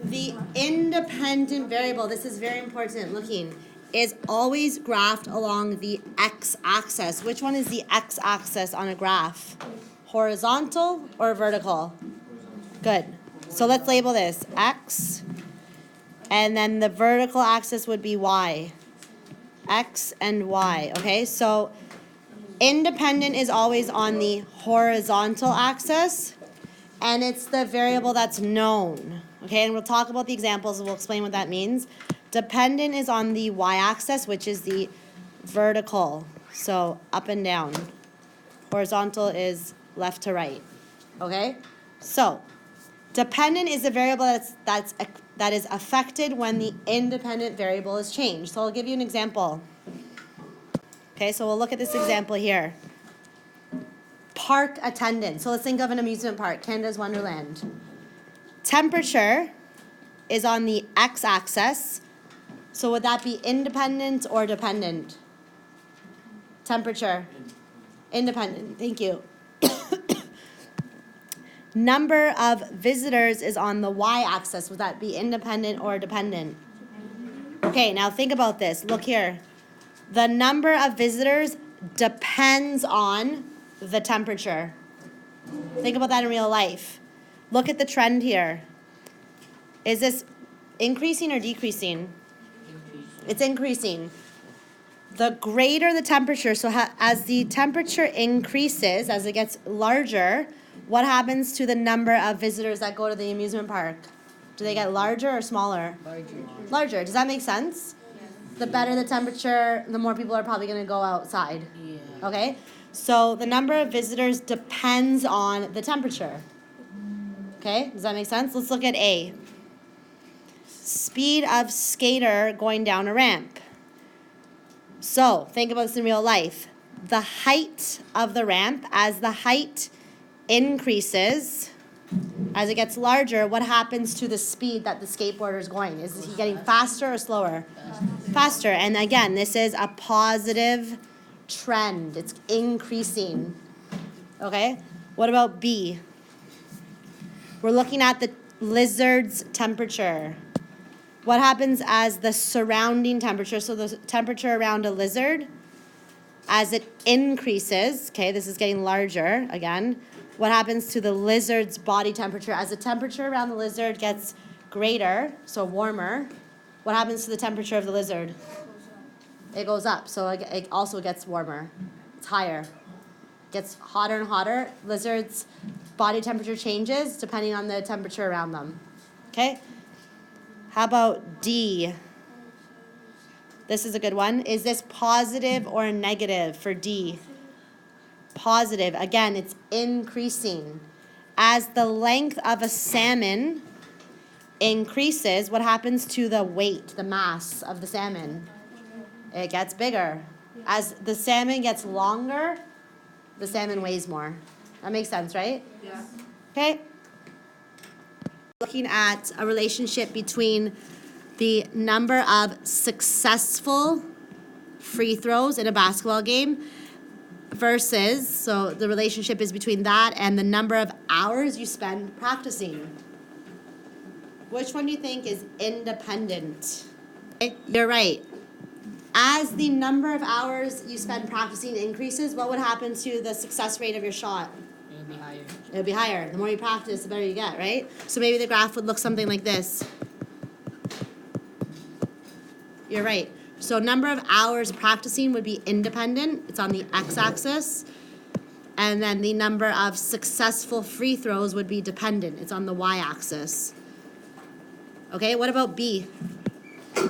The independent variable, this is very important, looking, is always graphed along the x-axis. Which one is the x-axis on a graph? Horizontal or vertical? Good. So let's label this x, and then the vertical axis would be y. X and y, okay? So independent is always on the horizontal axis, and it's the variable that's known, okay? And we'll talk about the examples and we'll explain what that means. Dependent is on the y-axis, which is the vertical, so up and down. Horizontal is left to right, okay? So dependent is the variable that is affected when the independent variable is changed. So I'll give you an example. Okay, so we'll look at this example here. Park attendance. So let's think of an amusement park, Canada's Wonderland. Temperature is on the x-axis. So would that be independent or dependent? Temperature. Independent. Thank you. Number of visitors is on the y-axis. Would that be independent or dependent? Okay, now think about this. Look here. The number of visitors depends on the temperature. Think about that in real life. Look at the trend here. Is this increasing or decreasing? It's increasing. The greater the temperature, so as the temperature increases, as it gets larger, what happens to the number of visitors that go to the amusement park? Do they get larger or smaller? Larger. Larger. Does that make sense? The better the temperature, the more people are probably going to go outside. Yeah. Okay? So the number of visitors depends on the temperature. Okay? Does that make sense? Let's look at A. Speed of skater going down a ramp. So think about this in real life. The height of the ramp, as the height increases, as it gets larger, what happens to the speed that the skateboarder is going? Is he getting faster or slower? Faster. And again, this is a positive trend. It's increasing. Okay? What about B? We're looking at the lizard's temperature. What happens as the surrounding temperature, so the temperature around a lizard, as it increases, okay, this is getting larger again, what happens to the lizard's body temperature? As the temperature around the lizard gets greater, so warmer, what happens to the temperature of the lizard? It goes up, so it also gets warmer. It's higher. It gets hotter and hotter. Lizards' body temperature changes depending on the temperature around them. Okay? How about D? This is a good one. Is this positive or negative for D? Positive. Again, it's increasing. As the length of a salmon increases, what happens to the weight, the mass of the salmon? It gets bigger. As the salmon gets longer, the salmon weighs more. That makes sense, right? Yeah. Okay. Looking at a relationship between the number of successful free throws in a basketball game versus, so the relationship is between that and the number of hours you spend practicing. Which one do you think is independent? Okay, you're right. As the number of hours you spend practicing increases, what would happen to the success rate of your shot? It'll be higher. It'll be higher. The more you practice, the better you get, right? So maybe the graph would look something like this. You're right. So number of hours practicing would be independent. It's on the x-axis. And then the number of successful free throws would be dependent. It's on the y-axis. Okay, what about B?